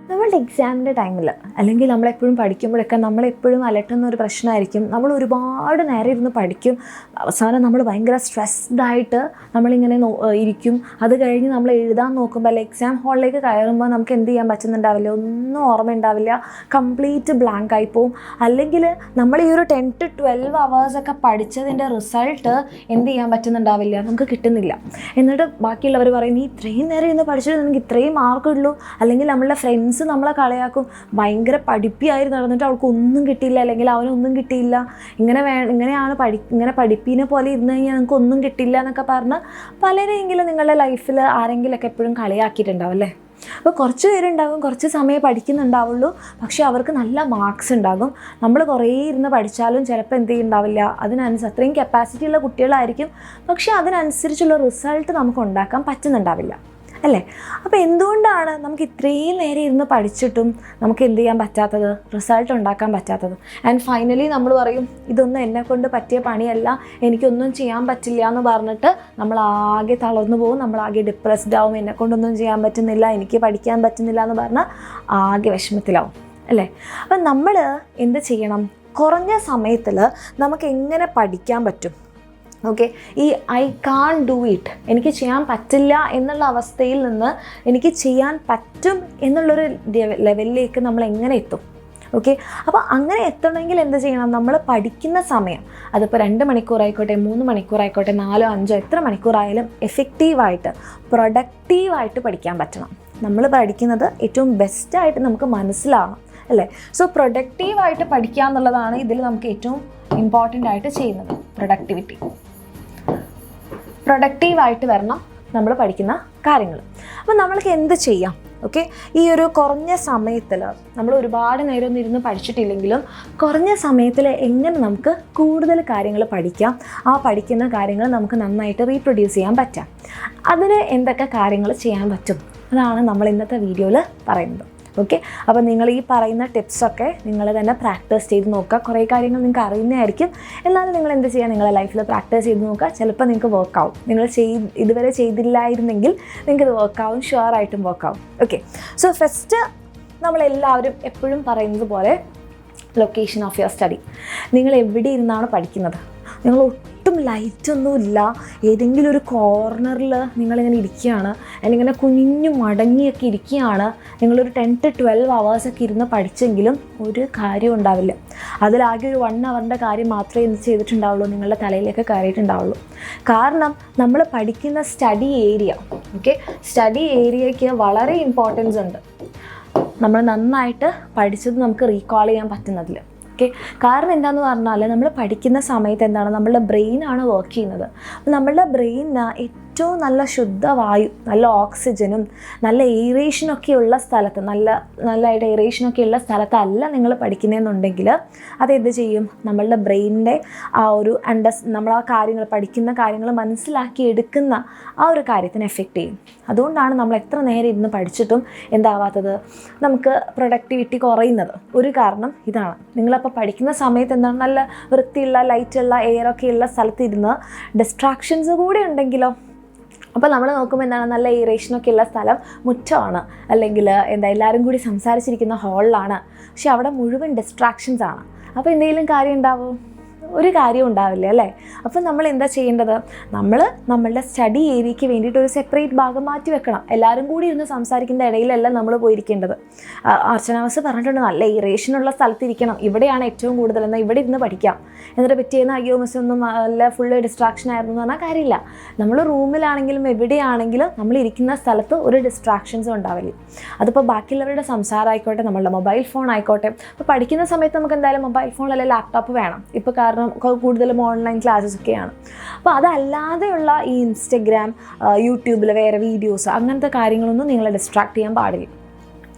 നമ്മളുടെ എക്സാമിൻ്റെ ടൈമിൽ അല്ലെങ്കിൽ നമ്മളെപ്പോഴും പഠിക്കുമ്പോഴൊക്കെ നമ്മളെപ്പോഴും അലട്ടുന്ന ഒരു പ്രശ്നമായിരിക്കും. നമ്മൾ ഒരുപാട് നേരം ഇരുന്ന് പഠിക്കും, അവസാനം നമ്മൾ ഭയങ്കര സ്ട്രെസ്ഡായിട്ട് നമ്മളിങ്ങനെ ഇരിക്കും. അത് കഴിഞ്ഞ് നമ്മൾ എഴുതാൻ നോക്കുമ്പോൾ അല്ലെങ്കിൽ എക്സാം ഹാളിലേക്ക് കയറുമ്പോൾ നമുക്ക് എന്ത് ചെയ്യാൻ പറ്റുന്നുണ്ടാവില്ല, ഒന്നും ഓർമ്മയുണ്ടാവില്ല, കംപ്ലീറ്റ് ബ്ലാങ്ക് ആയി പോവും. അല്ലെങ്കിൽ നമ്മൾ ഈ ഒരു 10 to 12 hours പഠിച്ചതിൻ്റെ റിസൾട്ട് എന്ത് ചെയ്യാൻ പറ്റുന്നുണ്ടാവില്ല, നമുക്ക് കിട്ടുന്നില്ല. എന്നിട്ട് ബാക്കിയുള്ളവർ പറയും, നീ ഇത്രയും നേരം ഇരുന്ന് പഠിച്ചിട്ട് നിനക്ക് ഇത്രയും മാർക്കുള്ളൂ. അല്ലെങ്കിൽ നമ്മളുടെ ഫ്രണ്ട്സ് നമ്മളെ കളിയാക്കും, ഭയങ്കര പഠിപ്പിയായി നടന്നിട്ട് അവൾക്ക് ഒന്നും കിട്ടിയില്ല, അല്ലെങ്കിൽ അവനൊന്നും കിട്ടിയില്ല, ഇങ്ങനെ പഠിപ്പിനെ പോലെ ഇരുന്ന് കഴിഞ്ഞാൽ നിങ്ങൾക്ക് ഒന്നും കിട്ടില്ല എന്നൊക്കെ പറഞ്ഞ് പലരെങ്കിലും നിങ്ങളുടെ ലൈഫിൽ ആരെങ്കിലുമൊക്കെ എപ്പോഴും കളിയാക്കിയിട്ടുണ്ടാവും അല്ലേ. അപ്പോൾ കുറച്ച് പേരുണ്ടാകും, കുറച്ച് സമയം പഠിക്കുന്നുണ്ടാവുള്ളൂ, പക്ഷേ അവർക്ക് നല്ല മാർക്സ് ഉണ്ടാകും. നമ്മൾ കുറേ ഇരുന്ന് പഠിച്ചാലും ചിലപ്പോൾ എന്ത് ചെയ്യുന്നുണ്ടാവില്ല, അത്രയും കപ്പാസിറ്റി ഉള്ള കുട്ടികളായിരിക്കും, പക്ഷേ അതിനനുസരിച്ചുള്ള റിസൾട്ട് നമുക്ക് ഉണ്ടാക്കാൻ പറ്റുന്നുണ്ടാവില്ല അല്ലേ. അപ്പോൾ എന്തുകൊണ്ടാണ് നമുക്ക് ഇത്രയും നേരം ഇരുന്ന് പഠിച്ചിട്ടും നമുക്ക് എന്ത് ചെയ്യാൻ പറ്റാത്തത്, റിസൾട്ട് ഉണ്ടാക്കാൻ പറ്റാത്തത്? ആൻഡ് ഫൈനലി നമ്മൾ പറയും, ഇതൊന്നും എന്നെക്കൊണ്ട് പറ്റിയ പണിയല്ല, എനിക്കൊന്നും ചെയ്യാൻ പറ്റില്ല എന്ന് പറഞ്ഞിട്ട് നമ്മളാകെ തളർന്നു പോകും, നമ്മളാകെ ഡിപ്രസ്ഡ് ആവും, എന്നെക്കൊണ്ടൊന്നും ചെയ്യാൻ പറ്റുന്നില്ല, എനിക്ക് പഠിക്കാൻ പറ്റുന്നില്ല എന്ന് പറഞ്ഞാൽ ആകെ വിഷമത്തിലാവും അല്ലേ. അപ്പം നമ്മൾ എന്ത് ചെയ്യണം, കുറഞ്ഞ സമയത്തിൽ നമുക്ക് എങ്ങനെ പഠിക്കാൻ പറ്റും? ഓക്കെ, ഈ ഐ കാൺ ഡു ഇറ്റ്, എനിക്ക് ചെയ്യാൻ പറ്റില്ല എന്നുള്ള അവസ്ഥയിൽ നിന്ന് എനിക്ക് ചെയ്യാൻ പറ്റും എന്നുള്ളൊരു ലെവലിലേക്ക് നമ്മൾ എങ്ങനെ എത്തും? ഓക്കെ, അപ്പോൾ അങ്ങനെ എത്തണമെങ്കിൽ എന്ത് ചെയ്യണം, നമ്മൾ പഠിക്കുന്ന സമയം അതിപ്പോൾ 2 മണിക്കൂറായിക്കോട്ടെ, 3 മണിക്കൂറായിക്കോട്ടെ, 4, 5 എത്ര മണിക്കൂറായാലും എഫക്റ്റീവായിട്ട് പ്രൊഡക്റ്റീവായിട്ട് പഠിക്കാൻ പറ്റണം. നമ്മൾ പഠിക്കുന്നത് ഏറ്റവും ബെസ്റ്റായിട്ട് നമുക്ക് മനസ്സിലാവണം അല്ലേ. സോ പ്രൊഡക്റ്റീവായിട്ട് പഠിക്കുക എന്നുള്ളതാണ് ഇതിൽ നമുക്ക് ഏറ്റവും ഇമ്പോർട്ടൻ്റ് ആയിട്ട് ചെയ്യുന്നത്. പ്രൊഡക്റ്റീവായിട്ട് വരണം നമ്മൾ പഠിക്കുന്ന കാര്യങ്ങൾ. അപ്പോൾ നമ്മൾക്ക് എന്ത് ചെയ്യാം? ഓക്കെ, ഈ ഒരു കുറഞ്ഞ സമയത്തിൽ നമ്മൾ ഒരുപാട് നേരം ഒന്നും ഇരുന്ന് പഠിച്ചിട്ടില്ലെങ്കിലും കുറഞ്ഞ സമയത്തിൽ എങ്ങനെ നമുക്ക് കൂടുതൽ കാര്യങ്ങൾ പഠിക്കാം, ആ പഠിക്കുന്ന കാര്യങ്ങൾ നമുക്ക് നന്നായിട്ട് റീപ്രൊഡ്യൂസ് ചെയ്യാൻ പറ്റാം, അതിന് എന്തൊക്കെ കാര്യങ്ങൾ ചെയ്യാൻ പറ്റും, അതാണ് നമ്മൾ ഇന്നത്തെ വീഡിയോയിൽ പറയുന്നത്. ഓക്കെ, അപ്പോൾ നിങ്ങൾ ഈ പറയുന്ന ടിപ്സൊക്കെ നിങ്ങൾ തന്നെ പ്രാക്ടീസ് ചെയ്ത് നോക്കുക. കുറേ കാര്യങ്ങൾ നിങ്ങൾക്ക് അറിയുന്നതായിരിക്കും, എന്നാലും നിങ്ങൾ എന്ത് ചെയ്യുക, നിങ്ങളുടെ ലൈഫിൽ പ്രാക്ടീസ് ചെയ്ത് നോക്കുക. ചിലപ്പോൾ നിങ്ങൾക്ക് വർക്കാവും. നിങ്ങൾ ഇതുവരെ ചെയ്തില്ലായിരുന്നെങ്കിൽ നിങ്ങൾക്ക് ഇത് വർക്കാവും, ഷുവറായിട്ടും വർക്കാവും. ഓക്കെ, സോ ഫസ്റ്റ് നമ്മളെല്ലാവരും എപ്പോഴും പറയുന്നത് പോലെ ലൊക്കേഷൻ ഓഫ് യുവർ സ്റ്റഡി. നിങ്ങൾ എവിടെ ഇരുന്നാണ് പഠിക്കുന്നത്? നിങ്ങൾ ഒട്ടും ലൈറ്റൊന്നുമില്ല, ഏതെങ്കിലും ഒരു കോർണറിൽ നിങ്ങളിങ്ങനെ ഇരിക്കുകയാണ്, അല്ലെങ്കിൽ കുഞ്ഞു മടങ്ങിയൊക്കെ ഇരിക്കുകയാണ്, നിങ്ങളൊരു 10 to 12 hours ഇരുന്ന് പഠിച്ചെങ്കിലും ഒരു കാര്യം ഉണ്ടാവില്ല. അതിലാകെ ഒരു 1 hour കാര്യം മാത്രമേ എന്ത് ചെയ്തിട്ടുണ്ടാവുള്ളൂ, നിങ്ങളുടെ തലയിലേക്ക് കയറിയിട്ടുണ്ടാവുള്ളൂ. കാരണം നമ്മൾ പഠിക്കുന്ന സ്റ്റഡി ഏരിയയ്ക്ക് വളരെ ഇമ്പോർട്ടൻസ് ഉണ്ട്. നമ്മൾ നന്നായിട്ട് പഠിച്ചത് നമുക്ക് റീകോൾ ചെയ്യാൻ പറ്റുന്നതിൽ. ഓക്കെ, കാരണം എന്താണെന്ന് പറഞ്ഞാൽ നമ്മൾ പഠിക്കുന്ന സമയത്ത് എന്താണ്, നമ്മളുടെ ബ്രെയിനാണ് വർക്ക് ചെയ്യുന്നത്. അപ്പോൾ നമ്മളുടെ ബ്രെയിനിന് ഏറ്റവും നല്ല ശുദ്ധവായു, നല്ല ഓക്സിജനും നല്ല എയറേഷനൊക്കെ ഉള്ള സ്ഥലത്ത്, നല്ലതായിട്ട് എയറേഷനൊക്കെ ഉള്ള സ്ഥലത്തല്ല നിങ്ങൾ പഠിക്കുന്നതെന്നുണ്ടെങ്കിൽ അതെന്ത് ചെയ്യും, നമ്മളുടെ ബ്രെയിനിൻ്റെ ആ ഒരു നമ്മൾ ആ കാര്യങ്ങൾ പഠിക്കുന്ന കാര്യങ്ങൾ മനസ്സിലാക്കി എടുക്കുന്ന ആ ഒരു കാര്യത്തിന് എഫക്റ്റ് ചെയ്യും. അതുകൊണ്ടാണ് നമ്മൾ എത്ര നേരം ഇരുന്ന് പഠിച്ചിട്ടും എന്താവാത്തത്, നമുക്ക് പ്രൊഡക്ടിവിറ്റി കുറയുന്നത്. ഒരു കാരണം ഇതാണ്. നിങ്ങളപ്പോൾ പഠിക്കുന്ന സമയത്ത് എന്താണ്, നല്ല വൃത്തിയുള്ള ലൈറ്റുള്ള എയറൊക്കെ ഉള്ള സ്ഥലത്തിരുന്ന് ഡിസ്ട്രാക്ഷൻസ് കൂടി ഉണ്ടെങ്കിലോ, അപ്പോൾ നമ്മൾ നോക്കുമ്പോൾ എന്താണ്, നല്ല എയറേഷനൊക്കെ ഉള്ള സ്ഥലം മുറ്റമാണ്, അല്ലെങ്കിൽ എല്ലാവരും കൂടി സംസാരിച്ചിരിക്കുന്ന ഹാളിലാണ്, പക്ഷെ അവിടെ മുഴുവൻ ഡിസ്ട്രാക്ഷൻസ് ആണ്. അപ്പോൾ എന്തെങ്കിലും കാര്യം ഉണ്ടാവുമോ? ഒരു കാര്യം ഉണ്ടാവില്ല അല്ലേ. അപ്പോൾ നമ്മൾ എന്താ ചെയ്യേണ്ടത്, നമ്മളുടെ സ്റ്റഡി ഏരിയയ്ക്ക് വേണ്ടിയിട്ട് ഒരു സെപ്പറേറ്റ് ഭാഗം മാറ്റി വെക്കണം. എല്ലാവരും കൂടി ഇരുന്ന് സംസാരിക്കുന്ന ഇടയിലല്ല നമ്മൾ പോയിരിക്കേണ്ടത്. അർച്ചനാവസ് പറഞ്ഞിട്ടുണ്ട്, നല്ല ഇറേഷനുള്ള സ്ഥലത്തിരിക്കണം, ഇവിടെയാണ് ഏറ്റവും കൂടുതൽ, എന്നാൽ ഇവിടെ ഇരുന്ന് പഠിക്കാം. എന്നിട്ട് പറ്റിയെന്ന് അയ്യോ മിസ് ഒന്നും നല്ല ഫുള്ള് ഡിസ്ട്രാക്ഷൻ ആയിരുന്നു എന്ന് പറഞ്ഞാൽ കാര്യമില്ല. നമ്മൾ റൂമിലാണെങ്കിലും എവിടെയാണെങ്കിലും നമ്മൾ ഇരിക്കുന്ന സ്ഥലത്ത് ഒരു ഡിസ്ട്രാക്ഷൻസും ഉണ്ടാവില്ല. അതിപ്പോൾ ബാക്കിയുള്ളവരുടെ സംസാരം ആയിക്കോട്ടെ, നമ്മളുടെ മൊബൈൽ ഫോൺ ആയിക്കോട്ടെ. അപ്പോൾ പഠിക്കുന്ന സമയത്ത് നമുക്ക് എന്തായാലും മൊബൈൽ ഫോൺ അല്ലെങ്കിൽ ലാപ്ടോപ്പ് വേണം. ഇപ്പോൾ കാരണം കൂടുതലും ഓൺലൈൻ ക്ലാസ്സസ് ഒക്കെയാണ്. അപ്പോൾ അതല്ലാതെയുള്ള ഈ ഇൻസ്റ്റഗ്രാം, യൂട്യൂബിൽ വേറെ വീഡിയോസ്, അങ്ങനത്തെ കാര്യങ്ങളൊന്നും നിങ്ങളെ ഡിസ്ട്രാക്ട് ചെയ്യാൻ പാടില്ല.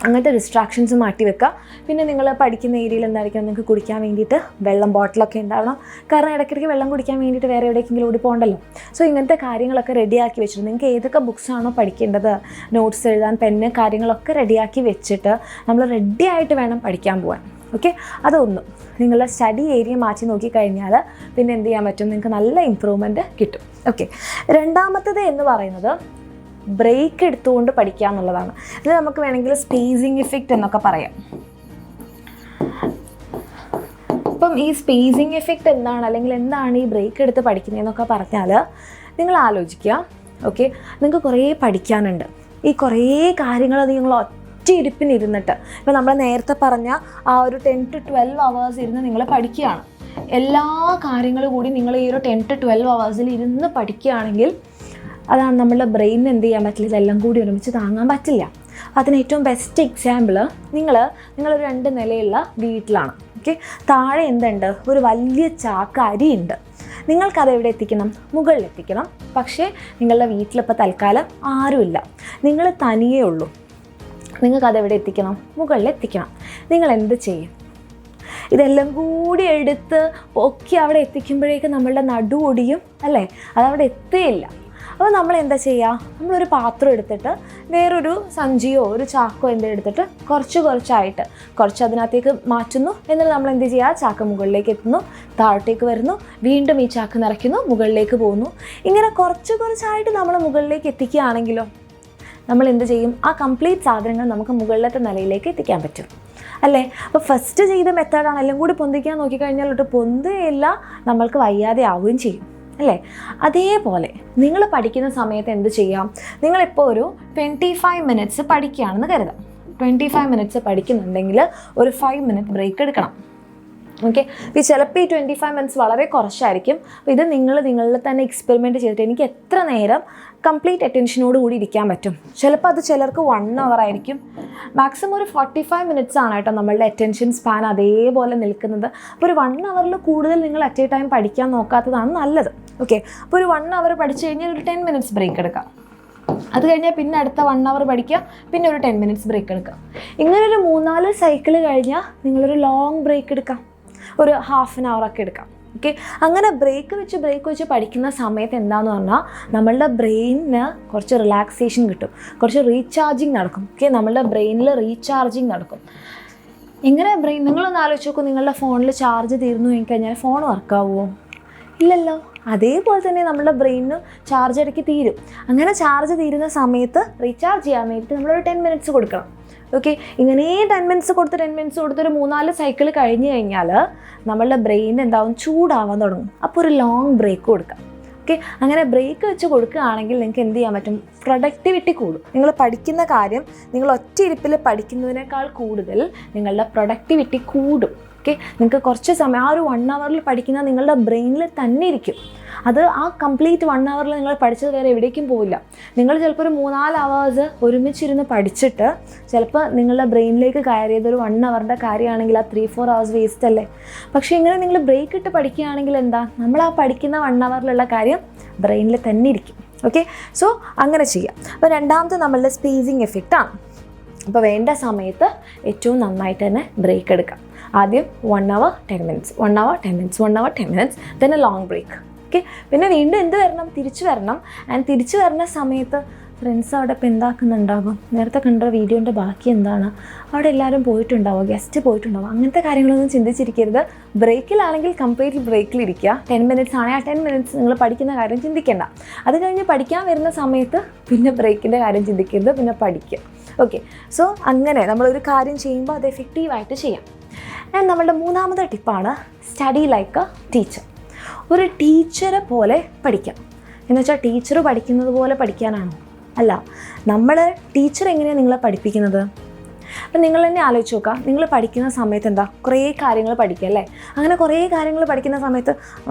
അങ്ങനത്തെ ഡിസ്ട്രാക്ഷൻസ് മാറ്റി വെക്കുക. പിന്നെ നിങ്ങൾ പഠിക്കുന്ന ഏരിയയിൽ എന്തായിരിക്കും, നിങ്ങൾക്ക് കുടിക്കാൻ വേണ്ടിയിട്ട് വെള്ളം ബോട്ടിലൊക്കെ ഉണ്ടാവണം. കാരണം ഇടയ്ക്കിടയ്ക്ക് വെള്ളം കുടിക്കാൻ വേണ്ടിയിട്ട് വേറെ എവിടേക്കെങ്കിലും ഓടി പോകണ്ടല്ലോ. സോ ഇങ്ങനത്തെ കാര്യങ്ങളൊക്കെ റെഡിയാക്കി വെച്ചിട്ട് നിങ്ങൾക്ക് ഏതൊക്കെ ബുക്സാണോ പഠിക്കേണ്ടത്, നോട്ട്സ് എഴുതാൻ പെന്ന് കാര്യങ്ങളൊക്കെ റെഡിയാക്കി വെച്ചിട്ട് നമ്മൾ റെഡി ആയിട്ട് വേണം പഠിക്കാൻ പോകാൻ. ഓക്കെ, അതൊന്നും നിങ്ങളുടെ സ്റ്റഡി ഏരിയ മാറ്റി നോക്കിക്കഴിഞ്ഞാൽ പിന്നെ എന്ത് ചെയ്യാൻ പറ്റും, നിങ്ങൾക്ക് നല്ല ഇമ്പ്രൂവ്മെൻറ്റ് കിട്ടും. ഓക്കെ, രണ്ടാമത്തത് എന്ന് പറയുന്നത് ബ്രേക്ക് എടുത്തുകൊണ്ട് പഠിക്കുക എന്നുള്ളതാണ്. ഇത് നമുക്ക് വേണമെങ്കിൽ സ്പേസിങ് ഇഫക്റ്റ് എന്നൊക്കെ പറയാം. ഇപ്പം ഈ സ്പേസിങ് എഫക്റ്റ് എന്താണ്, അല്ലെങ്കിൽ എന്താണ് ഈ ബ്രേക്ക് എടുത്ത് പഠിക്കുന്നതെന്നൊക്കെ പറഞ്ഞാൽ നിങ്ങൾ ആലോചിക്കുക. ഓക്കെ, നിങ്ങൾക്ക് കുറേ പഠിക്കാനുണ്ട്. ഈ കുറേ കാര്യങ്ങൾ നിങ്ങൾ ഒറ്റ ഇരിപ്പിനിരുന്നിട്ട്, ഇപ്പോൾ നമ്മൾ നേരത്തെ പറഞ്ഞ ആ ഒരു 10 to 12 hours ഇരുന്ന് നിങ്ങൾ പഠിക്കുകയാണ്. എല്ലാ കാര്യങ്ങളും കൂടി നിങ്ങൾ ഈ ഒരു 10 to 12 hours ഇരുന്ന് പഠിക്കുകയാണെങ്കിൽ അതാണ് നമ്മളുടെ ബ്രെയിനിന് എന്ത് ചെയ്യാൻ പറ്റില്ല, ഇതെല്ലാം കൂടി ഒരുമിച്ച് താങ്ങാൻ പറ്റില്ല. അതിന് ഏറ്റവും ബെസ്റ്റ് എക്സാമ്പിൾ നിങ്ങളൊരു 2 നിലയുള്ള വീട്ടിലാണ്. ഓക്കെ, താഴെ എന്തുണ്ട്, ഒരു വലിയ ചാക്ക് അരിയുണ്ട്. നിങ്ങൾക്കത് എവിടെ എത്തിക്കണം, മുകളിൽ എത്തിക്കണം. പക്ഷേ നിങ്ങളുടെ വീട്ടിലിപ്പോൾ തൽക്കാലം ആരുമില്ല, നിങ്ങൾ തനിയേ ഉള്ളൂ. നിങ്ങൾക്കതെവിടെ എത്തിക്കണം, മുകളിൽ എത്തിക്കണം. നിങ്ങൾ എന്ത് ചെയ്യും? ഇതെല്ലാം കൂടി എടുത്ത് പൊക്കി അവിടെ എത്തിക്കുമ്പോഴേക്കും നമ്മളുടെ നടുവൊടിയും അല്ലേ, അതവിടെ എത്തിയില്ല. അപ്പോൾ നമ്മൾ എന്താ ചെയ്യുക, നമ്മളൊരു പാത്രം എടുത്തിട്ട് വേറൊരു സഞ്ചിയോ ഒരു ചാക്കോ എന്തെങ്കിലും എടുത്തിട്ട് കുറച്ചായിട്ട് കുറച്ച് അതിനകത്തേക്ക് മാറ്റുന്നു. എന്നിട്ട് നമ്മൾ എന്ത് ചെയ്യുക, ചാക്ക് മുകളിലേക്ക് എത്തുന്നു, താഴോട്ടേക്ക് വരുന്നു, വീണ്ടും ഈ ചാക്ക് നിറയ്ക്കുന്നു, മുകളിലേക്ക് പോകുന്നു. ഇങ്ങനെ കുറച്ചായിട്ട് നമ്മൾ മുകളിലേക്ക് എത്തിക്കുകയാണെങ്കിലോ നമ്മൾ എന്ത് ചെയ്യും, ആ കംപ്ലീറ്റ് സാധനങ്ങൾ നമുക്ക് മുകളിലത്തെ നിലയിലേക്ക് എത്തിക്കാൻ പറ്റും അല്ലേ. അപ്പോൾ ഫസ്റ്റ് ചെയ്ത മെത്തേഡാണ് എല്ലാം കൂടി പൊന്തിക്കാൻ നോക്കിക്കഴിഞ്ഞാൽ ഒട്ട് പൊന്തുകയില്ല, നമ്മൾക്ക് വയ്യാതെ ആവുകയും ചെയ്യും അല്ലേ. അതേപോലെ നിങ്ങൾ പഠിക്കുന്ന സമയത്ത് എന്ത് ചെയ്യാം, നിങ്ങളിപ്പോൾ ഒരു 25 minutes പഠിക്കുകയാണെന്ന് കരുതാം. 25 minutes പഠിക്കുന്നുണ്ടെങ്കിൽ ഒരു 5 minute ബ്രേക്ക് എടുക്കണം. ഓക്കെ, ഇപ്പോൾ ചിലപ്പോൾ ഈ 25 minutes വളരെ കുറച്ചായിരിക്കും. അപ്പോൾ ഇത് നിങ്ങളിൽ തന്നെ എക്സ്പെരിമെൻറ്റ് ചെയ്തിട്ട് എനിക്ക് എത്ര നേരം കംപ്ലീറ്റ് അറ്റൻഷനോട് കൂടി ഇരിക്കാൻ പറ്റും. ചിലപ്പോൾ അത് ചിലർക്ക് 1 hour ആയിരിക്കും. മാക്സിമം ഒരു 45 minutes ആണ് കേട്ടോ നമ്മളുടെ അറ്റൻഷൻ സ്പാൻ അതേപോലെ നിൽക്കുന്നത്. അപ്പോൾ ഒരു 1 hour കൂടുതൽ നിങ്ങൾ അറ്റ് എ ടൈം പഠിക്കാൻ നോക്കാത്തതാണ് നല്ലത്. ഓക്കെ, അപ്പോൾ ഒരു 1 hour പഠിച്ചു കഴിഞ്ഞാൽ ഒരു 10 minutes ബ്രേക്ക് എടുക്കാം. അത് കഴിഞ്ഞാൽ പിന്നെ അടുത്ത 1 hour പഠിക്കുക, പിന്നെ ഒരു 10 minutes ബ്രേക്ക് എടുക്കാം. ഇങ്ങനൊരു 3-4 സൈക്കിൾ കഴിഞ്ഞാൽ നിങ്ങളൊരു ലോങ് ബ്രേക്ക് എടുക്കാം, ഒരു ½ hour ഒക്കെ എടുക്കാം. ഓക്കെ, അങ്ങനെ ബ്രേക്ക് വെച്ച് പഠിക്കുന്ന സമയത്ത് എന്താണെന്ന് പറഞ്ഞാൽ നമ്മളുടെ ബ്രെയിനിന് കുറച്ച് റിലാക്സേഷൻ കിട്ടും, കുറച്ച് റീചാർജിങ് നടക്കും. ഓക്കെ, നമ്മളുടെ ബ്രെയിനിൽ റീചാർജിങ് നടക്കും. എങ്ങനെ ബ്രെയിൻ, നിങ്ങളൊന്ന് ആലോചിച്ച് നോക്കൂ, നിങ്ങളുടെ ഫോണിൽ ചാർജ് തീർന്നു കഴിഞ്ഞാൽ ഫോൺ വർക്കാവുമോ? ഇല്ലല്ലോ. അതേപോലെ തന്നെ നമ്മുടെ ബ്രെയിനിന് ചാർജ് ഇടയ്ക്ക് തീരും. അങ്ങനെ ചാർജ് തീരുന്ന സമയത്ത് റീചാർജ് ചെയ്യാൻ വേണ്ടിയിട്ട് നമ്മളൊരു 10 minutes കൊടുക്കണം. ഓക്കെ, ഇങ്ങനെ 10 minutes കൊടുത്ത് ഒരു 3-4 സൈക്കിൾ കഴിഞ്ഞ് കഴിഞ്ഞാൽ നമ്മളുടെ ബ്രെയിൻ എന്താവും, ചൂടാവാൻ തുടങ്ങും. അപ്പോൾ ഒരു ലോങ് ബ്രേക്ക് കൊടുക്കാം. ഓക്കെ, അങ്ങനെ ബ്രേക്ക് വെച്ച് കൊടുക്കുകയാണെങ്കിൽ നിങ്ങൾക്ക് എന്ത് ചെയ്യാൻ പറ്റും, പ്രൊഡക്ടിവിറ്റി കൂടും. നിങ്ങൾ പഠിക്കുന്ന കാര്യം നിങ്ങൾ ഒറ്റ ഇരിപ്പിൽ പഠിക്കുന്നതിനേക്കാൾ കൂടുതൽ നിങ്ങളുടെ പ്രൊഡക്ടിവിറ്റി കൂടും. ഓക്കെ, നിങ്ങൾക്ക് കുറച്ച് സമയം ആ ഒരു 1 hour പഠിക്കുന്ന നിങ്ങളുടെ ബ്രെയിനിൽ തന്നെ ഇരിക്കും. അത് ആ കംപ്ലീറ്റ് 1 hour നിങ്ങൾ പഠിച്ചത് വേറെ എവിടേക്കും പോവില്ല. നിങ്ങൾ ചിലപ്പോൾ ഒരു 3-4 hours ഒരുമിച്ചിരുന്ന് പഠിച്ചിട്ട് ചിലപ്പോൾ നിങ്ങളുടെ ബ്രെയിനിലേക്ക് കയറിയത് ഒരു 1 hour കാര്യമാണെങ്കിൽ ആ 3-4 hours വേസ്റ്റ് അല്ലേ. പക്ഷേ ഇങ്ങനെ നിങ്ങൾ ബ്രേക്ക് ഇട്ട് പഠിക്കുകയാണെങ്കിൽ എന്താ, നമ്മൾ ആ പഠിക്കുന്ന 1 hour കാര്യം ബ്രെയിനിൽ തന്നെ ഇരിക്കും. ഓക്കെ, സോ അങ്ങനെ ചെയ്യാം. അപ്പോൾ രണ്ടാമത്തെ നമ്മളുടെ സ്പേസിങ് എഫക്റ്റാണ്. അപ്പോൾ വേണ്ട സമയത്ത് ഏറ്റവും നന്നായിട്ട് തന്നെ ബ്രേക്ക് എടുക്കാം. ആദ്യം 1 hour 10 minutes, 1 hour 10 minutes, 1 hour 10 minutes, then a long break. Okay, പിന്നെ വീണ്ടും എന്ത് വരണം, തിരിച്ചു വരണം. ആൻഡ് തിരിച്ചു വരുന്ന സമയത്ത് ഫ്രണ്ട്സ് അവിടെ ഇപ്പോൾ എന്താക്കുന്നുണ്ടാകും, നേരത്തെ കണ്ട വീഡിയോൻ്റെ ബാക്കി എന്താണ്, അവിടെ എല്ലാവരും പോയിട്ടുണ്ടാവുക, ഗസ്റ്റ് പോയിട്ടുണ്ടാവുക, അങ്ങനത്തെ കാര്യങ്ങളൊന്നും ചിന്തിച്ചിരിക്കരുത്. ബ്രേക്കിലാണെങ്കിൽ കംപ്ലീറ്റ് ബ്രേക്കിലിരിക്കുക. 10 minutes ആണെങ്കിൽ ആ 10 minutes നിങ്ങൾ പഠിക്കുന്ന കാര്യം ചിന്തിക്കേണ്ട. അത് കഴിഞ്ഞ് പഠിക്കാൻ വരുന്ന സമയത്ത് പിന്നെ ബ്രേക്കിൻ്റെ കാര്യം ചിന്തിക്കരുത്, പിന്നെ പഠിക്കുക. ഓക്കെ, സോ അങ്ങനെ നമ്മളൊരു കാര്യം ചെയ്യുമ്പോൾ അത് എഫക്റ്റീവായിട്ട് ചെയ്യാം. ആൻഡ് നമ്മളുടെ മൂന്നാമത്തെ ടിപ്പാണ് സ്റ്റഡി ലൈക്ക് എ ടീച്ചർ. ഒരു ടീച്ചറെ പോലെ പഠിക്കാം. എന്നുവെച്ചാൽ ടീച്ചർ പഠിക്കുന്നത് പോലെ പഠിക്കാനാണോ? അല്ല. നമ്മൾ ടീച്ചർ എങ്ങനെയാണ് നിങ്ങളെ പഠിപ്പിക്കുന്നത്? അപ്പം നിങ്ങൾ തന്നെ ആലോചിച്ച് നോക്കുക. നിങ്ങൾ പഠിക്കുന്ന സമയത്ത് എന്താ, കുറേ കാര്യങ്ങൾ പഠിക്കുക അല്ലേ. അങ്ങനെ കുറേ കാര്യങ്ങൾ പഠിക്കുന്ന സമയത്ത്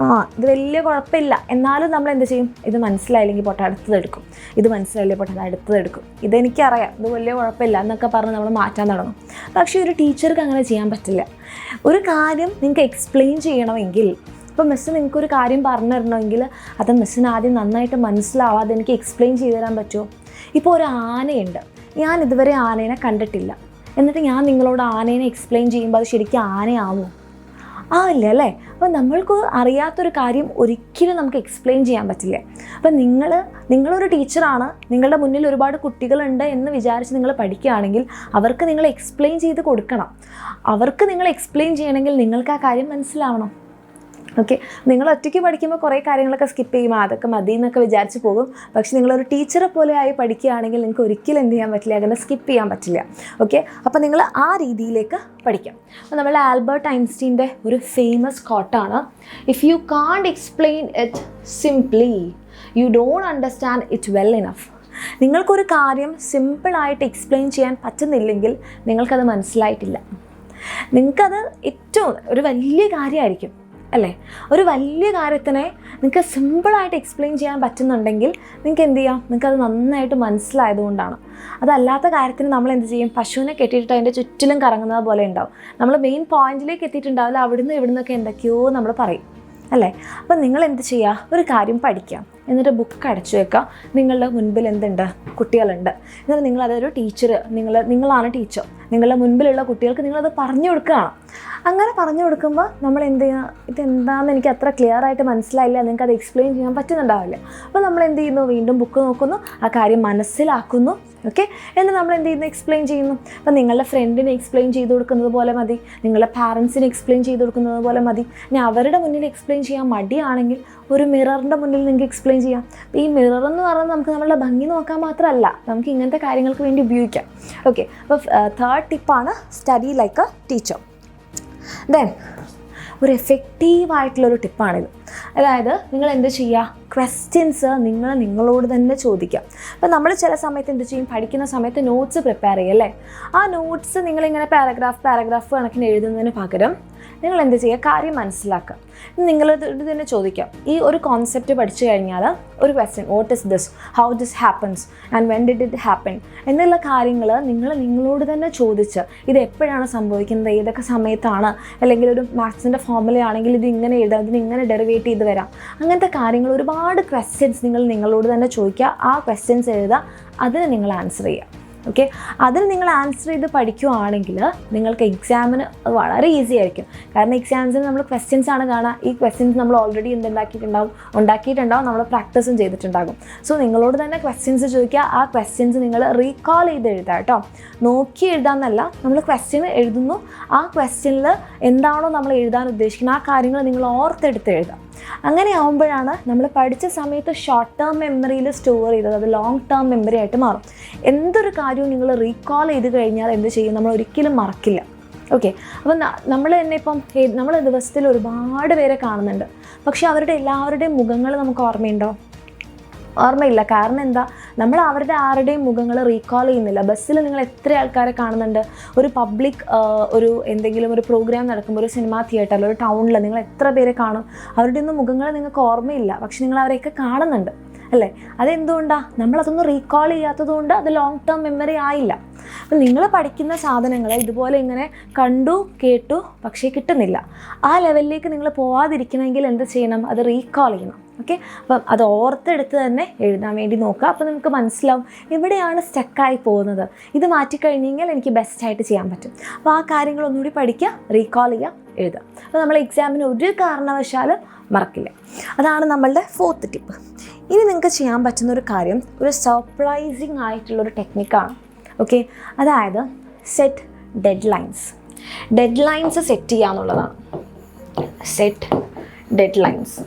ഇത് വലിയ കുഴപ്പമില്ല, എന്നാലും നമ്മൾ എന്ത് ചെയ്യും, ഇത് മനസ്സിലായില്ലെങ്കിൽ പോട്ടെ അടുത്തതെടുക്കും, ഇത് മനസ്സിലായില്ലേ പോട്ടെ അടുത്തതെടുക്കും, ഇതെനിക്കറിയാം, ഇത് വലിയ കുഴപ്പമില്ല എന്നൊക്കെ പറഞ്ഞ് നമ്മൾ മാറ്റാൻ തുടങ്ങും. പക്ഷേ ഒരു ടീച്ചർക്ക് അങ്ങനെ ചെയ്യാൻ പറ്റില്ല. ഒരു കാര്യം നിങ്ങൾക്ക് എക്സ്പ്ലെയിൻ ചെയ്യണമെങ്കിൽ, ഇപ്പോൾ മിസ്സ് നിങ്ങൾക്കൊരു കാര്യം പറഞ്ഞു തരണമെങ്കിൽ അത് മിസ്സിന് ആദ്യം നന്നായിട്ട് മനസ്സിലാവാതെ എനിക്ക് എക്സ്പ്ലെയിൻ ചെയ്തു തരാൻ പറ്റുമോ? ഇപ്പോൾ ഒരു ആനയുണ്ട്, ഞാൻ ഇതുവരെ ആനേനെ കണ്ടിട്ടില്ല, എന്നിട്ട് ഞാൻ നിങ്ങളോട് ആനേനെ എക്സ്പ്ലെയിൻ ചെയ്യുമ്പോൾ അത് ശരിക്കും ആനയാവുമോ? ആവില്ല അല്ലേ. അപ്പോൾ നമ്മൾക്ക് അറിയാത്തൊരു കാര്യം ഒരിക്കലും നമുക്ക് എക്സ്പ്ലെയിൻ ചെയ്യാൻ പറ്റില്ല. അപ്പം നിങ്ങളൊരു ടീച്ചറാണ്, നിങ്ങളുടെ മുന്നിൽ ഒരുപാട് കുട്ടികളുണ്ട് എന്ന് വിചാരിച്ച് നിങ്ങൾ പഠിക്കുകയാണെങ്കിൽ അവർക്ക് നിങ്ങൾ എക്സ്പ്ലെയിൻ ചെയ്ത് കൊടുക്കണം. അവർക്ക് നിങ്ങൾ എക്സ്പ്ലെയിൻ ചെയ്യണമെങ്കിൽ നിങ്ങൾക്ക് ആ കാര്യം മനസ്സിലാവണം. ഓക്കെ, നിങ്ങൾ ഒറ്റയ്ക്ക് പഠിക്കുമ്പോൾ കുറേ കാര്യങ്ങളൊക്കെ സ്കിപ്പ് ചെയ്യും, അതൊക്കെ മതി എന്നൊക്കെ വിചാരിച്ച് പോകും. പക്ഷേ നിങ്ങളൊരു ടീച്ചറെ പോലെ ആയി പഠിക്കുകയാണെങ്കിൽ നിങ്ങൾക്ക് ഒരിക്കലും എന്ത് ചെയ്യാൻ പറ്റില്ല, അങ്ങനെ സ്കിപ്പ് ചെയ്യാൻ പറ്റില്ല. ഓക്കെ, അപ്പോൾ നിങ്ങൾ ആ രീതിയിലേക്ക് പഠിക്കാം. അപ്പോൾ നമ്മൾ ആൽബർട്ട് ഐൻസ്റ്റീൻ്റെ ഒരു ഫേമസ് കോട്ടാണ്, if you can't explain it simply you don't understand it well enough. നിങ്ങൾക്കൊരു കാര്യം സിമ്പിളായിട്ട് എക്സ്പ്ലെയിൻ ചെയ്യാൻ പറ്റുന്നില്ലെങ്കിൽ നിങ്ങൾക്കത് മനസ്സിലായിട്ടില്ല. നിങ്ങൾക്കത് ഏറ്റവും ഒരു വലിയ കാര്യമായിരിക്കും അല്ലേ, ഒരു വലിയ കാര്യത്തിനെ നിങ്ങൾക്ക് സിമ്പിളായിട്ട് എക്സ്പ്ലെയിൻ ചെയ്യാൻ പറ്റുന്നുണ്ടെങ്കിൽ നിങ്ങൾക്ക് എന്ത് ചെയ്യാം, നിങ്ങൾക്കത് നന്നായിട്ട് മനസ്സിലായതുകൊണ്ടാണ്. അതല്ലാത്ത കാര്യത്തിന് നമ്മൾ എന്ത് ചെയ്യും, പശുവിനെ കെട്ടിയിട്ട് അതിൻ്റെ ചുറ്റിലും കറങ്ങുന്നത് പോലെ ഉണ്ടാവും. നമ്മൾ മെയിൻ പോയിന്റിലേക്ക് എത്തിയിട്ടുണ്ടാവില്ല, അവിടുന്ന് ഇവിടുന്നൊക്കെ എന്തൊക്കെയോ നമ്മൾ പറയും അല്ലേ. അപ്പം നിങ്ങൾ എന്ത് ചെയ്യുക, ഒരു കാര്യം പഠിക്കാം, എന്നിട്ട് ബുക്ക് അടച്ചു വെക്കുക. നിങ്ങളുടെ മുൻപിൽ എന്തുണ്ട്, കുട്ടികളുണ്ട്. എന്നിട്ട് നിങ്ങളതൊരു ടീച്ചർ, നിങ്ങളാണ് ടീച്ചർ, നിങ്ങളുടെ മുൻപിലുള്ള കുട്ടികൾക്ക് നിങ്ങളത് പറഞ്ഞു കൊടുക്കുകയാണ്. അങ്ങനെ പറഞ്ഞു കൊടുക്കുമ്പോൾ നമ്മൾ എന്ത് ചെയ്യുക, ഇതെന്താണെന്ന് എനിക്ക് അത്ര ക്ലിയർ ആയിട്ട് മനസ്സിലായില്ല, നിങ്ങൾക്ക് അത് എക്സ്പ്ലെയിൻ ചെയ്യാൻ പറ്റുന്നുണ്ടാവില്ല. അപ്പോൾ നമ്മൾ എന്ത് ചെയ്യുന്നു, വീണ്ടും ബുക്ക് നോക്കുന്നു, ആ കാര്യം മനസ്സിലാക്കുന്നു. ഓക്കെ, എന്നിട്ട് നമ്മൾ എന്ത് ചെയ്യുന്നു, എക്സ്പ്ലെയിൻ ചെയ്യുന്നു. അപ്പം നിങ്ങളുടെ ഫ്രണ്ടിന് എക്സ്പ്ലെയിൻ ചെയ്ത് കൊടുക്കുന്നത് പോലെ മതി, നിങ്ങളുടെ പാരൻസിന് എക്സ്പ്ലെയിൻ ചെയ്ത് കൊടുക്കുന്നത് പോലെ മതി. ഇനി അവരുടെ മുന്നിൽ എക്സ്പ്ലെയിൻ ചെയ്യാൻ മടിയാണെങ്കിൽ ഒരു മിററിൻ്റെ മുന്നിൽ നിങ്ങൾക്ക് എക്സ്പ്ലെയിൻ ചെയ്യാം. അപ്പോൾ ഈ മിറർ എന്ന് പറയുന്നത് നമുക്ക് നമ്മളുടെ ഭംഗി നോക്കാൻ മാത്രമല്ല, നമുക്ക് ഇങ്ങനത്തെ കാര്യങ്ങൾക്ക് വേണ്ടി ഉപയോഗിക്കാം. ഓക്കെ, അപ്പോൾ തേർഡ് ടിപ്പാണ് study like A teacher. Then ഒരു എഫക്റ്റീവായിട്ടുള്ളൊരു ടിപ്പാണിത്. അതായത് നിങ്ങൾ എന്ത് ചെയ്യുക, ക്വസ്റ്റ്യൻസ് നിങ്ങളോട് തന്നെ ചോദിക്കാം. അപ്പം നമ്മൾ ചില സമയത്ത് എന്ത് ചെയ്യും, പഠിക്കുന്ന സമയത്ത് നോട്ട്സ് പ്രിപ്പയർ ചെയ്യും അല്ലേ. ആ നോട്ട്സ് നിങ്ങളിങ്ങനെ പാരഗ്രാഫ് കണക്കിന് എഴുതുന്നതിന് പകരം നിങ്ങൾ എന്ത് ചെയ്യുക, കാര്യം മനസ്സിലാക്കുക. നിങ്ങൾ ഇത് തന്നെ ചോദിക്കാം. ഈ ഒരു കോൺസെപ്റ്റ് പഠിച്ചു കഴിഞ്ഞാൽ ഒരു question, what is this, how this happens and when did it happen എന്നുള്ള കാര്യങ്ങൾ നിങ്ങളോട് തന്നെ ചോദിച്ച്, ഇത് എപ്പോഴാണ് സംഭവിക്കുന്നത്, ഏതൊക്കെ സമയത്താണ്, അല്ലെങ്കിൽ ഒരു മാത്സിൻ്റെ ഫോർമുലയാണെങ്കിൽ ഇത് ഇങ്ങനെ എഴുതാം, ഇതിന് ഇങ്ങനെ ഡെറിവേറ്റ് ചെയ്ത് വരാം, അങ്ങനത്തെ കാര്യങ്ങൾ ഒരുപാട് ക്വസ്റ്റ്യൻസ് നിങ്ങളോട് തന്നെ ചോദിക്കുക. ആ ക്വസ്റ്റ്യൻസ് എഴുതുക, അതിന് നിങ്ങൾ ആൻസർ ചെയ്യുക. ഓക്കെ, അതിന് നിങ്ങൾ ആൻസർ ചെയ്ത് പഠിക്കുകയാണെങ്കിൽ നിങ്ങൾക്ക് എക്സാമിന് അത് വളരെ ഈസി ആയിരിക്കും. കാരണം എക്സാംസിന് നമ്മൾ ക്വസ്റ്റ്യൻസ് ആണ് കാണുക. ഈ ക്വസ്റ്റ്യൻസ് നമ്മൾ ഓൾറെഡി ഉണ്ടാക്കിയിട്ടുണ്ടാവും, നമ്മൾ പ്രാക്ടീസും ചെയ്തിട്ടുണ്ടാകും. സോ നിങ്ങളോട് തന്നെ ക്വസ്റ്റ്യൻസ് ചോദിക്കുക, ആ ക്വസ്റ്റ്യൻസ് നിങ്ങൾ റീകോൾ ചെയ്ത് എഴുതുക കേട്ടോ. നോക്കി എഴുതാമെന്നല്ല, നമ്മൾ ക്വസ്റ്റ്യൻ എഴുതുന്നു, ആ ക്വസ്റ്റ്യനിൽ എന്താണോ നമ്മൾ എഴുതാൻ ഉദ്ദേശിക്കുന്നത് ആ കാര്യങ്ങൾ നിങ്ങൾ ഓർത്തെടുത്ത് എഴുതാം. അങ്ങനെ ആകുമ്പോഴാണ് നമ്മൾ പഠിച്ച സമയത്ത് ഷോർട്ട് ടേം മെമ്മറിയിൽ സ്റ്റോർ ചെയ്തത് അത് ലോങ് ടേം മെമ്മറി ആയിട്ട് മാറും. എന്തൊരു കാര്യവും നിങ്ങൾ റീകോൾ ചെയ്ത് കഴിഞ്ഞാൽ എന്ത് ചെയ്യും, നമ്മൾ ഒരിക്കലും മറക്കില്ല. ഓക്കെ, അപ്പം നമ്മൾ തന്നെ ഇപ്പം നമ്മൾ ദിവസത്തിൽ ഒരുപാട് പേരെ കാണുന്നുണ്ട്, പക്ഷേ അവരുടെ എല്ലാവരുടെയും മുഖങ്ങൾ നമുക്ക് ഓർമ്മയില്ല. കാരണം എന്താ, നമ്മൾ അവരുടെ ആരുടെയും മുഖങ്ങൾ റീകോൾ ചെയ്യുന്നില്ല. ബസ്സിൽ നിങ്ങൾ എത്ര ആൾക്കാരെ കാണുന്നുണ്ട്, ഒരു പബ്ലിക് എന്തെങ്കിലും ഒരു പ്രോഗ്രാം നടക്കുമ്പോൾ, ഒരു സിനിമാ തിയേറ്ററിൽ, ഒരു ടൗണിൽ നിങ്ങൾ എത്ര പേരെ കാണും, അവരുടെ ഒന്നും മുഖങ്ങൾ നിങ്ങൾക്ക് ഓർമ്മയില്ല, പക്ഷെ നിങ്ങൾ അവരെയൊക്കെ കാണുന്നുണ്ട് അല്ലേ. അതെന്തുകൊണ്ടാണ്, നമ്മളതൊന്നും റീകോൾ ചെയ്യാത്തതുകൊണ്ട് അത് ലോങ് ടേം മെമ്മറി ആയില്ല. അപ്പം നിങ്ങൾ പഠിക്കുന്ന സാധനങ്ങൾ ഇതുപോലെ ഇങ്ങനെ കണ്ടു കേട്ടു പക്ഷേ കിട്ടുന്നില്ല. ആ ലെവലിലേക്ക് നിങ്ങൾ പോവാതിരിക്കണമെങ്കിൽ എന്ത് ചെയ്യണം, അത് റീകോൾ ചെയ്യണം. ഓക്കെ, അപ്പം അത് ഓർത്തെടുത്ത് തന്നെ എഴുതാൻ വേണ്ടി നോക്കുക. അപ്പോൾ നമുക്ക് മനസ്സിലാവും എവിടെയാണ് സ്റ്റക്കായി പോകുന്നത്, ഇത് മാറ്റിക്കഴിഞ്ഞെങ്കിൽ എനിക്ക് ബെസ്റ്റായിട്ട് ചെയ്യാൻ പറ്റും. അപ്പോൾ ആ കാര്യങ്ങൾ ഒന്നുകൂടി പഠിക്കുക, റീകോൾ ചെയ്യുക, എഴുതുക. അപ്പോൾ നമ്മൾ എക്സാമിന് ഒരു കാരണവശാലും മറക്കില്ല. അതാണ് നമ്മളുടെ ഫോർത്ത് ടിപ്പ്. ഇനി നിങ്ങൾക്ക് ചെയ്യാൻ പറ്റുന്നൊരു കാര്യം ഒരു സർപ്രൈസിങ് ആയിട്ടുള്ളൊരു ടെക്നിക്കാണ്. ഓക്കെ, അതായത് സെറ്റ് ഡെഡ് ലൈൻസ് സെറ്റ് ചെയ്യുക എന്നുള്ളതാണ്. Set dead lines.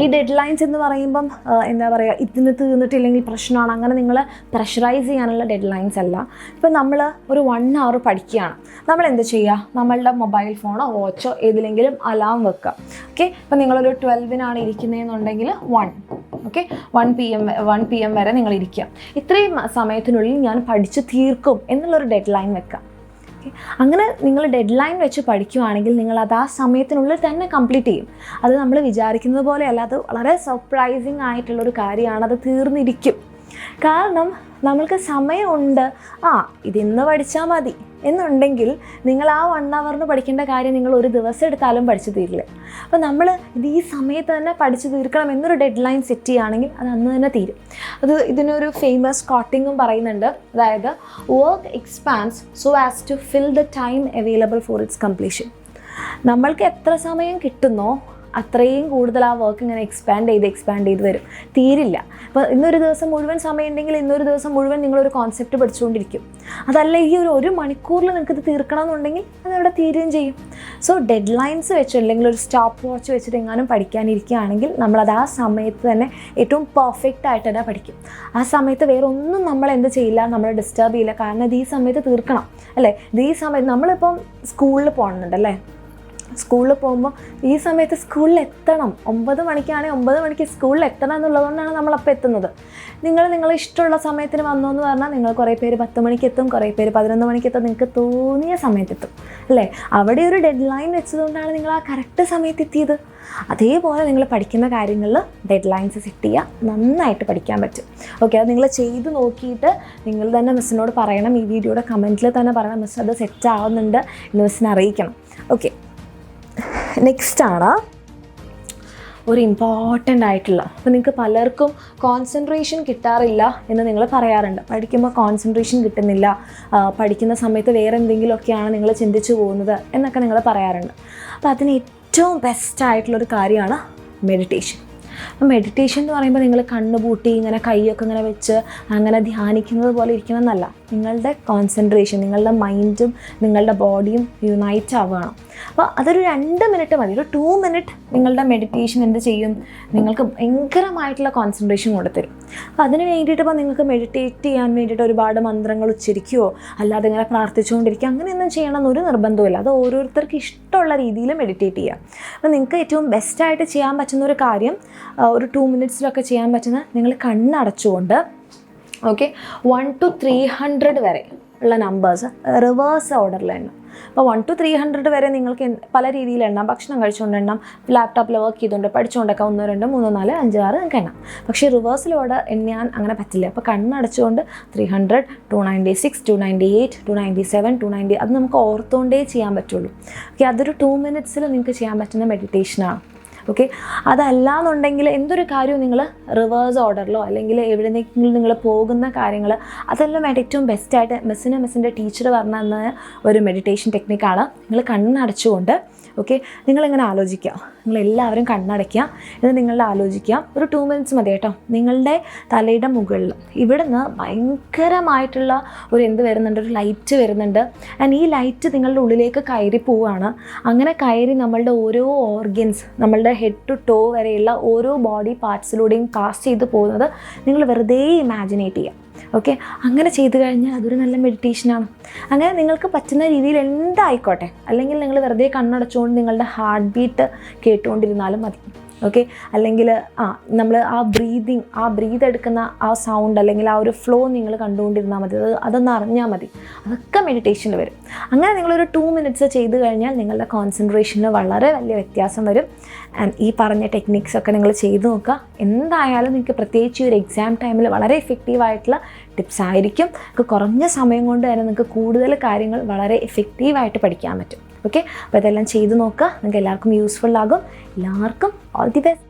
ഈ ഡെഡ് ലൈൻസ് എന്ന് പറയുമ്പം എന്താ പറയുക, ഇതിന് തീർന്നിട്ടില്ലെങ്കിൽ പ്രശ്നമാണ്, അങ്ങനെ നിങ്ങൾ പ്രഷറൈസ് ചെയ്യാനുള്ള ഡെഡ് ലൈൻസ് അല്ല. ഇപ്പം നമ്മൾ ഒരു 1 hour പഠിക്കുകയാണ്, നമ്മൾ എന്ത് ചെയ്യുക, നമ്മളുടെ മൊബൈൽ ഫോണോ വാച്ചോ ഏതിലെങ്കിലും അലാം വെക്കുക. ഓക്കെ, ഇപ്പം നിങ്ങളൊരു 12-നാണ് ഇരിക്കുന്നതെന്നുണ്ടെങ്കിൽ 1 PM വരെ നിങ്ങൾ ഇരിക്കുക. ഇത്രയും സമയത്തിനുള്ളിൽ ഞാൻ പഠിച്ച് തീർക്കും എന്നുള്ളൊരു ഡെഡ് ലൈൻ വെക്കുക. അങ്ങനെ നിങ്ങൾ ഡെഡ് ലൈൻ വെച്ച് പഠിക്കുകയാണെങ്കിൽ നിങ്ങളത് ആ സമയത്തിനുള്ളിൽ തന്നെ കംപ്ലീറ്റ് ചെയ്യും. അത് നമ്മൾ വിചാരിക്കുന്നത് പോലെയല്ല, അത് വളരെ സർപ്രൈസിങ് ആയിട്ടുള്ളൊരു കാര്യമാണ്. അത് തീർന്നിരിക്കും. കാരണം നമ്മൾക്ക് സമയമുണ്ട്, ഇതിന്ന് പഠിച്ചാൽ മതി എന്നുണ്ടെങ്കിൽ നിങ്ങൾ ആ 1 hour പഠിക്കേണ്ട കാര്യം നിങ്ങൾ ഒരു ദിവസം എടുത്താലും പഠിച്ചു തീരില്ല. അപ്പോൾ നമ്മൾ ഈ സമയത്ത് തന്നെ പഠിച്ചു തീർക്കണം എന്നൊരു ഡെഡ് ലൈൻ സെറ്റ് ചെയ്യുകയാണെങ്കിൽ അത് അന്ന് തന്നെ തീരും. ഇതിനൊരു ഫേമസ് കോട്ടിങ്ങും പറയുന്നുണ്ട്. അതായത് work expands so as to fill the time available for its completion. നമ്മൾക്ക് എത്ര സമയം കിട്ടുന്നോ അത്രയും കൂടുതൽ ആ വർക്ക് ഇങ്ങനെ എക്സ്പാൻഡ് ചെയ്ത് വരും, തീരില്ല. അപ്പോൾ ഇന്നൊരു ദിവസം മുഴുവൻ സമയം ഉണ്ടെങ്കിൽ ഇന്നൊരു ദിവസം മുഴുവൻ നിങ്ങളൊരു കോൺസെപ്റ്റ് പഠിച്ചുകൊണ്ടിരിക്കും. അതല്ല ഈ ഒരു മണിക്കൂറിൽ നിങ്ങൾക്കിത് തീർക്കണം എന്നുണ്ടെങ്കിൽ അതവിടെ തീരുകയും ചെയ്യും. സോ ഡെഡ് ലൈൻസ് വെച്ച് അല്ലെങ്കിൽ ഒരു സ്റ്റോപ്പ് വാച്ച് വെച്ചിട്ട് എങ്ങാനും പഠിക്കാനിരിക്കുകയാണെങ്കിൽ നമ്മളത് ആ സമയത്ത് തന്നെ ഏറ്റവും പെർഫെക്റ്റ് ആയിട്ട് തന്നെ പഠിക്കും. ആ സമയത്ത് വേറെ ഒന്നും നമ്മൾ എന്ത് ചെയ്യില്ല, നമ്മളെ ഡിസ്റ്റർബ് ചെയ്യില്ല. കാരണം ഇത് ഈ സമയത്ത് തീർക്കണം അല്ലേ. ഇത് ഈ സമയത്ത് നമ്മളിപ്പം സ്കൂളിൽ പോകുന്നുണ്ടല്ലേ, സ്കൂളിൽ പോകുമ്പോൾ ഈ സമയത്ത് സ്കൂളിൽ എത്തണം. 9 മണിക്കാണെങ്കിൽ 9 മണിക്ക് സ്കൂളിൽ എത്തണം എന്നുള്ളതുകൊണ്ടാണ് നമ്മളപ്പോൾ എത്തുന്നത്. നിങ്ങളെ ഇഷ്ടമുള്ള സമയത്തിന് വന്നു എന്ന് പറഞ്ഞാൽ നിങ്ങൾ കുറേ പേര് 10 മണിക്കെത്തും, കുറേ പേര് 11 മണിക്കെത്തും, നിങ്ങൾക്ക് തോന്നിയ സമയത്തെത്തും അല്ലേ. അവിടെ ഒരു ഡെഡ് ലൈൻ വെച്ചതുകൊണ്ടാണ് നിങ്ങൾ ആ കറക്റ്റ് സമയത്ത് എത്തിയത്. അതേപോലെ നിങ്ങൾ പഠിക്കുന്ന കാര്യങ്ങളിൽ ഡെഡ് ലൈൻസ് സെറ്റ് ചെയ്യുക, നന്നായിട്ട് പഠിക്കാൻ പറ്റും. ഓക്കെ, അത് നിങ്ങൾ ചെയ്ത് നോക്കിയിട്ട് നിങ്ങൾ തന്നെ മിസ്സിനോട് പറയണം. ഈ വീഡിയോയുടെ കമൻറ്റിൽ തന്നെ പറയണം, മിസ് അത് സെറ്റ് ആവുന്നുണ്ട് എന്ന് മിസ്സിനെ അറിയിക്കണം. ഓക്കെ, നെക്സ്റ്റാണ് ഒരു ഇമ്പോർട്ടൻ്റ് ആയിട്ടുള്ള, അപ്പോൾ നിങ്ങൾക്ക് പലർക്കും കോൺസെൻട്രേഷൻ കിട്ടാറില്ല എന്ന് നിങ്ങൾ പറയാറുണ്ട്. പഠിക്കുമ്പോൾ കോൺസെൻട്രേഷൻ കിട്ടുന്നില്ല, പഠിക്കുന്ന സമയത്ത് വേറെ എന്തെങ്കിലുമൊക്കെയാണ് നിങ്ങൾ ചിന്തിച്ചു പോകുന്നത് എന്നൊക്കെ നിങ്ങൾ പറയാറുണ്ട്. അപ്പോൾ അതിന് ഏറ്റവും ബെസ്റ്റായിട്ടുള്ളൊരു കാര്യമാണ് മെഡിറ്റേഷൻ. അപ്പോൾ മെഡിറ്റേഷൻ എന്ന് പറയുമ്പോൾ നിങ്ങൾ കണ്ണുപൂട്ടി ഇങ്ങനെ കൈയൊക്കെ ഇങ്ങനെ വെച്ച് അങ്ങനെ ധ്യാനിക്കുന്നത് പോലെ ഇരിക്കണമെന്നല്ല. നിങ്ങളുടെ കോൺസെൻട്രേഷൻ, നിങ്ങളുടെ മൈൻഡും നിങ്ങളുടെ ബോഡിയും യുണൈറ്റ് ആവുകയാണ്. അപ്പോൾ അതൊരു 2 മിനിറ്റ് മതി. ഒരു 2 മിനിറ്റ് നിങ്ങളുടെ മെഡിറ്റേഷൻ എന്ത് ചെയ്യും, നിങ്ങൾക്ക് ഭയങ്കരമായിട്ടുള്ള കോൺസെൻട്രേഷൻ കൊണ്ടുതരും. അപ്പോൾ അതിന് വേണ്ടിയിട്ട് ഇപ്പോൾ നിങ്ങൾക്ക് മെഡിറ്റേറ്റ് ചെയ്യാൻ വേണ്ടിയിട്ട് ഒരുപാട് മന്ത്രങ്ങൾ ഉച്ചരിക്കുകയോ അല്ലാതെ ഇങ്ങനെ പ്രാർത്ഥിച്ചുകൊണ്ടിരിക്കുക അങ്ങനെയൊന്നും ചെയ്യണമെന്ന് ഒരു നിർബന്ധമില്ല. അത് ഓരോരുത്തർക്ക് ഇഷ്ടമുള്ള രീതിയിൽ മെഡിറ്റേറ്റ് ചെയ്യാം. അപ്പോൾ നിങ്ങൾക്ക് ഏറ്റവും ബെസ്റ്റായിട്ട് ചെയ്യാൻ പറ്റുന്ന ഒരു കാര്യം, ഒരു 2 മിനിറ്റ്സിലൊക്കെ ചെയ്യാൻ പറ്റുന്ന, നിങ്ങൾ കണ്ണടച്ചുകൊണ്ട് 1 to 300 വരെ ഉള്ള നമ്പേഴ്സ് റിവേഴ്സ് ഓർഡറിൽ എണ്ണാം. അപ്പോൾ 1 to 300 വരെ നിങ്ങൾക്ക് പല രീതിയിൽ എണ്ണാം. ഭക്ഷണം കഴിച്ചുകൊണ്ട് എണ്ണാം, ലാപ്ടോപ്പിൽ വർക്ക് ചെയ്തുകൊണ്ട് പഠിച്ചുകൊണ്ടൊക്കെ 1, 2, 3, 4, 5, 6 നിങ്ങൾക്ക് എണ്ണാം. പക്ഷേ റിവേഴ്സിൽ ഓർഡർ എണ്ണാൻ അങ്ങനെ പറ്റില്ല. അപ്പോൾ കണ്ണടച്ചുകൊണ്ട് 300, 296, 298, 297, 290 അത് നമുക്ക് ഓർത്തുകൊണ്ടേ ചെയ്യാൻ പറ്റുള്ളൂ. ഓക്കെ, അതൊരു 2 മിനിറ്റ്സിൽ നിങ്ങൾക്ക് ചെയ്യാൻ പറ്റുന്ന മെഡിറ്റേഷനാണ്. ഓക്കെ, അതല്ലാന്നുണ്ടെങ്കിൽ എന്തൊരു കാര്യവും നിങ്ങൾ റിവേഴ്സ് ഓർഡറിലോ അല്ലെങ്കിൽ എവിടെയെങ്കിലും നിങ്ങൾ പോകുന്ന കാര്യങ്ങൾ അതെല്ലാം ഏറ്റവും ബെസ്റ്റായിട്ട് മിസ്സിൻ്റെ ടീച്ചർ പറഞ്ഞു തന്ന ഒരു മെഡിറ്റേഷൻ ടെക്നിക്കാണ്. നിങ്ങൾ കണ്ണടച്ചുകൊണ്ട് നിങ്ങളിങ്ങനെ ആലോചിക്കുക, നിങ്ങളെല്ലാവരും കണ്ണടയ്ക്കുക, ഇത് നിങ്ങളുടെ ആലോചിക്കുക. ഒരു 2 മിനിറ്റ്സ് മതി കേട്ടോ. നിങ്ങളുടെ തലയുടെ മുകളിൽ ഇവിടെ നിന്ന് ഭയങ്കരമായിട്ടുള്ള ഒരു എന്ത് വരുന്നുണ്ട്, ഒരു ലൈറ്റ് വരുന്നുണ്ട്. ആൻഡ് ഈ ലൈറ്റ് നിങ്ങളുടെ ഉള്ളിലേക്ക് കയറി പോവുകയാണ്. അങ്ങനെ കയറി നമ്മളുടെ ഓരോ ഓർഗൻസ്, നമ്മളുടെ ഹെഡ് ടു ടോ വരെയുള്ള ഓരോ ബോഡി പാർട്സിലൂടെയും പാസ് ചെയ്ത് പോകുന്നത് നിങ്ങൾ വെറുതെ ഇമാജിനേറ്റ് ചെയ്യുക. ഓക്കെ, അങ്ങനെ ചെയ്തു കഴിഞ്ഞാൽ അതൊരു നല്ല മെഡിറ്റേഷനാണ്. അങ്ങനെ നിങ്ങൾക്ക് പറ്റുന്ന രീതിയിൽ എന്തായിക്കോട്ടെ, അല്ലെങ്കിൽ നിങ്ങൾ വെറുതെ കണ്ണടച്ചുകൊണ്ട് നിങ്ങളുടെ ഹാർട്ട് ബീറ്റ് കേട്ടുകൊണ്ടിരുന്നാലും മതി. ഓക്കെ, അല്ലെങ്കിൽ നമ്മൾ ബ്രീത്ത് എടുക്കുന്ന ആ സൗണ്ട് അല്ലെങ്കിൽ ആ ഒരു ഫ്ലോ നിങ്ങൾ കണ്ടുകൊണ്ടിരുന്നാൽ മതി. അതൊന്ന് അറിഞ്ഞാൽ മതി. അതൊക്കെ മെഡിറ്റേഷനിൽ വരും. അങ്ങനെ നിങ്ങളൊരു 2 മിനിറ്റ്സ് ചെയ്ത് കഴിഞ്ഞാൽ നിങ്ങളുടെ കോൺസെൻട്രേഷനിൽ വളരെ വലിയ വ്യത്യാസം വരും. ആൻഡ് ഈ പറഞ്ഞ ടെക്നിക്സൊക്കെ നിങ്ങൾ ചെയ്ത് നോക്കുക. എന്തായാലും നിങ്ങൾക്ക് പ്രത്യേകിച്ച് ഒരു എക്സാം ടൈമിൽ വളരെ എഫക്റ്റീവായിട്ടുള്ള ടിപ്സ് ആയിരിക്കും. കുറഞ്ഞ സമയം കൊണ്ട് തന്നെ നിങ്ങൾക്ക് കൂടുതൽ കാര്യങ്ങൾ വളരെ എഫക്റ്റീവായിട്ട് പഠിക്കാൻ പറ്റും. ഓക്കെ, അപ്പോൾ ഇതെല്ലാം ചെയ്ത് നോക്കുക. നിങ്ങൾക്ക് എല്ലാവർക്കും യൂസ്ഫുൾ ആകും. എല്ലാവർക്കും ഓൾ ദി ബെസ്റ്റ്.